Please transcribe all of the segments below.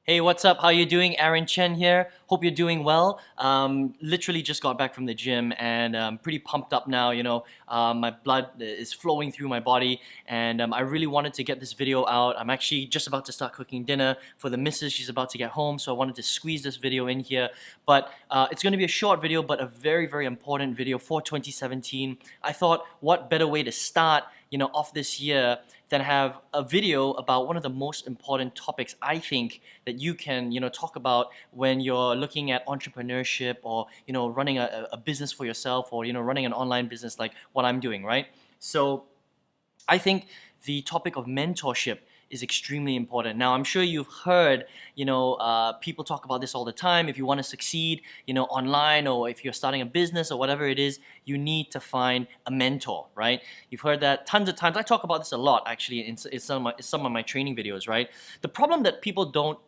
Hey, what's up? How you doing? Aaron Chen here. Hope you're doing well. Literally just got back from the gym and I'm pretty pumped up now. My blood is flowing through my body, and I really wanted to get this video out. I'm actually just about to start cooking dinner for the missus. She's about to get home, so I wanted to squeeze this video in here. But it's going to be a short video, but a very, very important video for 2017. I thought, what better way to start off this year than have a video about one of the most important topics I think that you can talk about when you're looking at entrepreneurship, or running a business for yourself, or running an online business like what I'm doing, right? So I think the topic of mentorship is extremely important. Now, I'm sure you've heard, people talk about this all the time. If you want to succeed, online, or if you're starting a business or whatever it is, you need to find a mentor, right? You've heard that tons of times. I talk about this a lot, actually, in some of my training videos, right? The problem that people don't,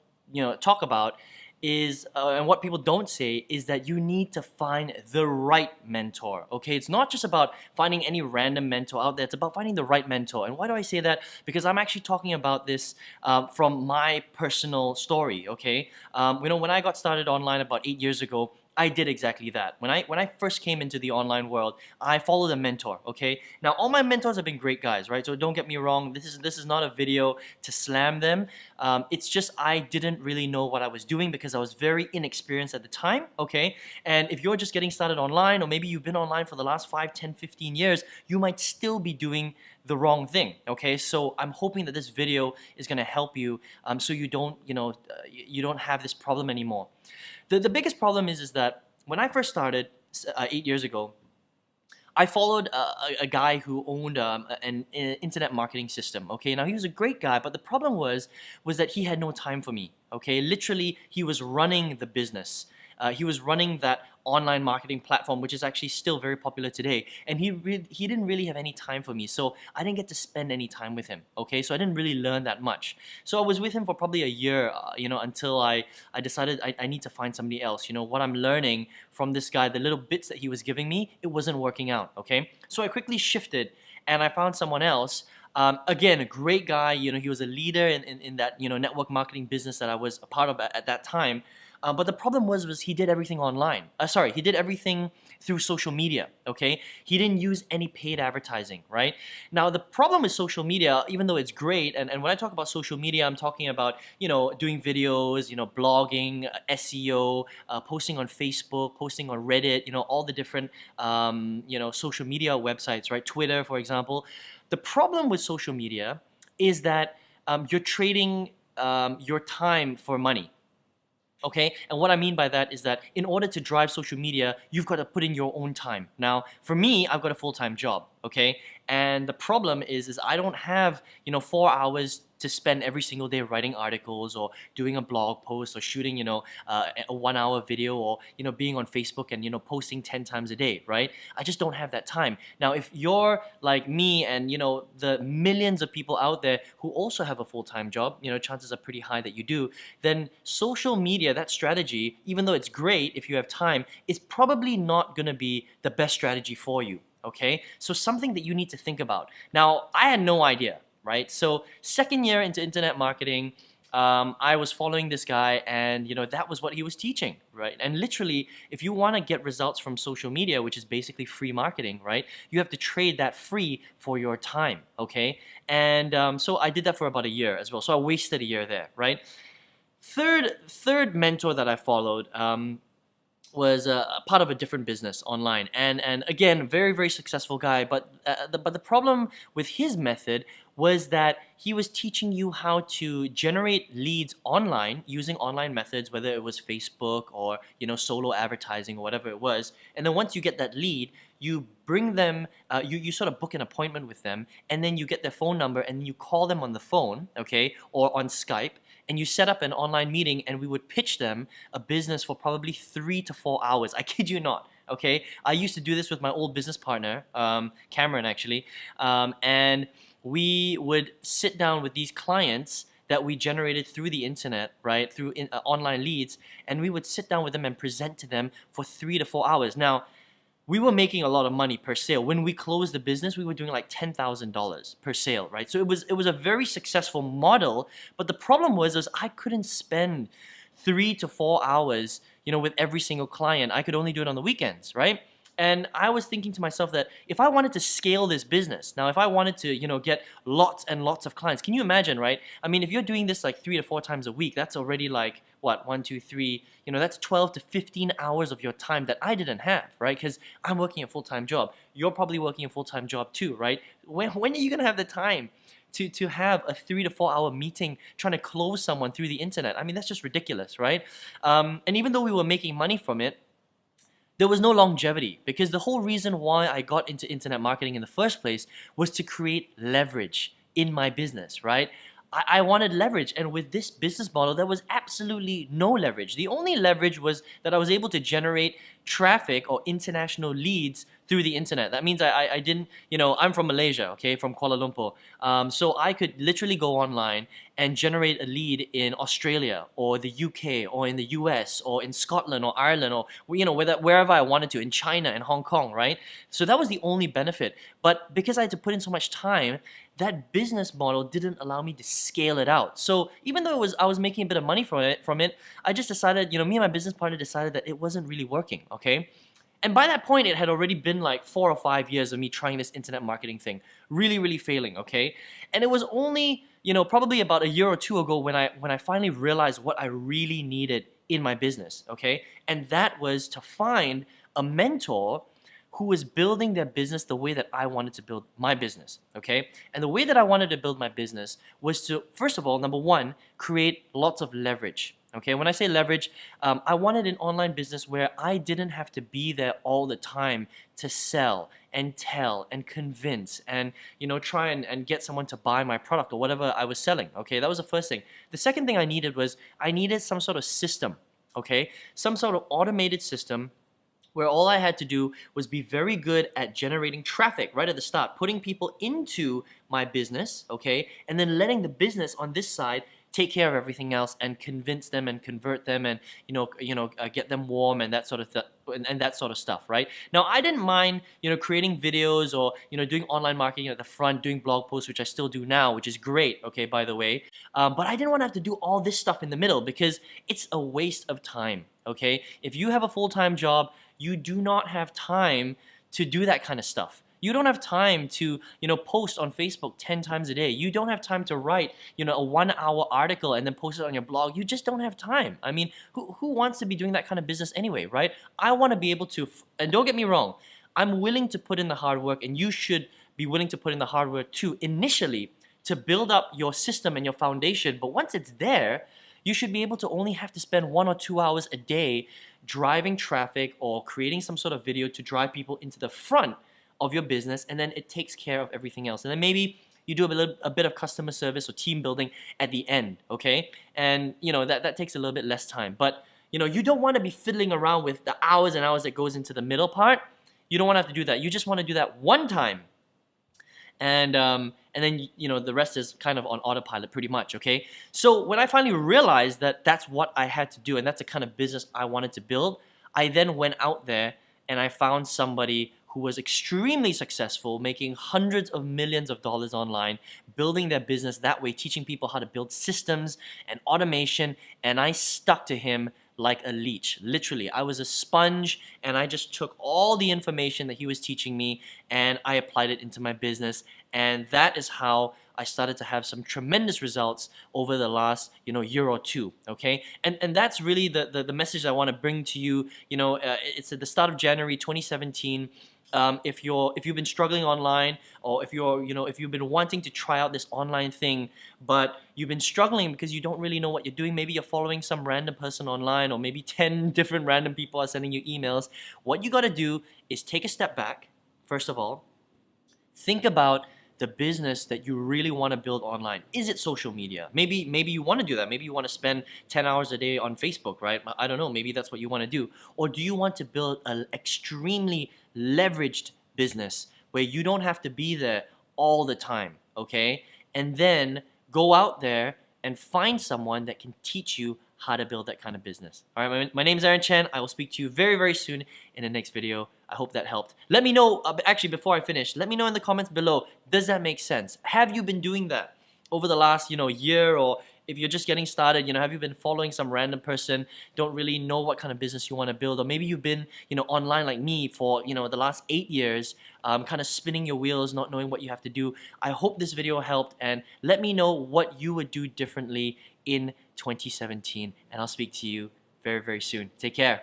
talk about is, and what people don't say is that you need to find the right mentor, okay? It's not just about finding any random mentor out there, it's about finding the right mentor. And why do I say that? Because I'm actually talking about this from my personal story, okay? When I got started online about 8 years ago, I did exactly that. When I first came into the online world, I followed a mentor, okay? Now, all my mentors have been great guys, right? So don't get me wrong, this is not a video to slam them. It's just I didn't really know what I was doing because I was very inexperienced at the time, okay? And if you're just getting started online, or maybe you've been online for the last 5, 10, 15 years, you might still be doing the wrong thing, okay? So I'm hoping that this video is gonna help you, so you don't, you don't have this problem anymore. The biggest problem is that when I first started 8 years ago, I followed a guy who owned an internet marketing system. Okay, now he was a great guy, but the problem was that he had no time for me. Okay, literally, he was running the business. He was running that online marketing platform, which is actually still very popular today, and he didn't really have any time for me, so I didn't get to spend any time with him. Okay, so I didn't really learn that much. So I was with him for probably a year, until I decided I need to find somebody else. What I'm learning from this guy, the little bits that he was giving me, it wasn't working out. Okay, so I quickly shifted and I found someone else. Again, a great guy. He was a leader in that network marketing business that I was a part of at that time. But the problem was he did everything online. He did everything through social media, okay? He didn't use any paid advertising, right? Now, the problem with social media, even though it's great, and when I talk about social media, I'm talking about, doing videos, blogging, SEO, posting on Facebook, posting on Reddit, all the different, social media websites, right? Twitter, for example. The problem with social media is that you're trading your time for money. Okay, and what I mean by that is that in order to drive social media, you've got to put in your own time. Now, for me, I've got a full-time job, okay? And the problem is I don't have, 4 hours to spend every single day writing articles, or doing a blog post, or shooting, a 1 hour video, or, being on Facebook and, posting 10 times a day, right? I just don't have that time. Now, if you're like me and, the millions of people out there who also have a full-time job, chances are pretty high that you do, then social media, that strategy, even though it's great if you have time, is probably not gonna be the best strategy for you. Okay, so something that you need to think about. Now, I had no idea, right? So second year into internet marketing, I was following this guy, and that was what he was teaching, right? And literally, if you want to get results from social media, which is basically free marketing, right, you have to trade that free for your time, okay? And so I did that for about a year as well. So I wasted a year there, right? Third mentor that I followed was part of a different business online, and again, very, very successful guy, but the problem with his method was that he was teaching you how to generate leads online using online methods, whether it was Facebook or solo advertising or whatever it was. And then once you get that lead, you bring them, you sort of book an appointment with them, and then you get their phone number and you call them on the phone, okay, or on Skype, and you set up an online meeting, and we would pitch them a business for probably 3 to 4 hours. I kid you not. Okay, I used to do this with my old business partner, Cameron, actually, and we would sit down with these clients that we generated through the internet, right, through online leads, and we would sit down with them and present to them for 3 to 4 hours. Now, we were making a lot of money per sale. When we closed the business, we were doing like $10,000 per sale, right? So it was a very successful model, but the problem was I couldn't spend 3 to 4 hours, with every single client. I could only do it on the weekends, right? And I was thinking to myself that if I wanted to scale this business, now if I wanted to, get lots and lots of clients, can you imagine, right? I mean, if you're doing this like 3 to 4 times a week, that's already like, what, 1, 2, 3, that's 12 to 15 hours of your time that I didn't have, right? Because I'm working a full-time job. You're probably working a full-time job too, right? When are you going to have the time to have a 3 to 4 hour meeting trying to close someone through the internet? I mean, that's just ridiculous, right? And even though we were making money from it, there was no longevity, because the whole reason why I got into internet marketing in the first place was to create leverage in my business, right? I wanted leverage, and with this business model, there was absolutely no leverage. The only leverage was that I was able to generate traffic or international leads through the internet. That means I didn't, I'm from Malaysia, okay, from Kuala Lumpur. So I could literally go online and generate a lead in Australia or the UK or in the US or in Scotland or Ireland or, wherever I wanted to, in China and Hong Kong, right? So that was the only benefit. But because I had to put in so much time, that business model didn't allow me to scale it out. So even though I was making a bit of money from it, I just decided, me and my business partner decided that it wasn't really working, okay? And by that point, it had already been like 4 or 5 years of me trying this internet marketing thing, really, really failing, okay? And it was only, probably about a year or two ago when I finally realized what I really needed in my business, okay? And that was to find a mentor who was building their business the way that I wanted to build my business, okay? And the way that I wanted to build my business was to, first of all, number one, create lots of leverage, okay? When I say leverage, I wanted an online business where I didn't have to be there all the time to sell and tell and convince and, try and get someone to buy my product or whatever I was selling, okay? That was the first thing. The second thing I needed was I needed some sort of system, okay? Some sort of automated system where all I had to do was be very good at generating traffic right at the start, putting people into my business, okay, and then letting the business on this side take care of everything else and convince them and convert them and get them warm and that sort of and that sort of stuff, right? Now I didn't mind creating videos or doing online marketing at the front, doing blog posts, which I still do now, which is great, okay, by the way. But I didn't want to have to do all this stuff in the middle because it's a waste of time, okay? If you have a full-time job, you do not have time to do that kind of stuff. You don't have time to, post on Facebook 10 times a day. You don't have time to write, a 1-hour article and then post it on your blog. You just don't have time. I mean, who wants to be doing that kind of business anyway, right? I want to be able to, and don't get me wrong, I'm willing to put in the hard work, and you should be willing to put in the hard work too, initially, to build up your system and your foundation. But once it's there, you should be able to only have to spend 1 or 2 hours a day driving traffic or creating some sort of video to drive people into the front of your business, and then it takes care of everything else. And then maybe you do a bit of customer service or team building at the end, okay? And that takes a little bit less time. But you don't want to be fiddling around with the hours and hours that goes into the middle part. You don't want to have to do that. You just want to do that one time. And then the rest is kind of on autopilot pretty much, okay? So when I finally realized that that's what I had to do and that's the kind of business I wanted to build, I then went out there and I found somebody who was extremely successful, making hundreds of millions of dollars online, building their business that way, teaching people how to build systems and automation, and I stuck to him like a leech. Literally, I was a sponge, and I just took all the information that he was teaching me and I applied it into my business, and that is how I started to have some tremendous results over the last year or two, okay? And that's really the message I want to bring to you. It's at the start of January 2017. If you've been struggling online, or if you've been wanting to try out this online thing, but you've been struggling because you don't really know what you're doing, maybe you're following some random person online, or maybe 10 different random people are sending you emails, what you got to do is take a step back. First of all, think about the business that you really want to build online. Is it social media? Maybe you want to do that. Maybe you want to spend 10 hours a day on Facebook, right? I don't know. Maybe that's what you want to do. Or do you want to build an extremely leveraged business where you don't have to be there all the time, okay? And then go out there and find someone that can teach you how to build that kind of business. All right, my name is Aaron Chen. I will speak to you very, very soon in the next video. I hope that helped. Let me know, actually before I finish, let me know in the comments below, does that make sense? Have you been doing that over the last, year, or if you're just getting started, have you been following some random person, don't really know what kind of business you want to build, or maybe you've been, online like me for, the last 8 years, kind of spinning your wheels, not knowing what you have to do. I hope this video helped, and let me know what you would do differently in 2017, and I'll speak to you very, very soon. Take care.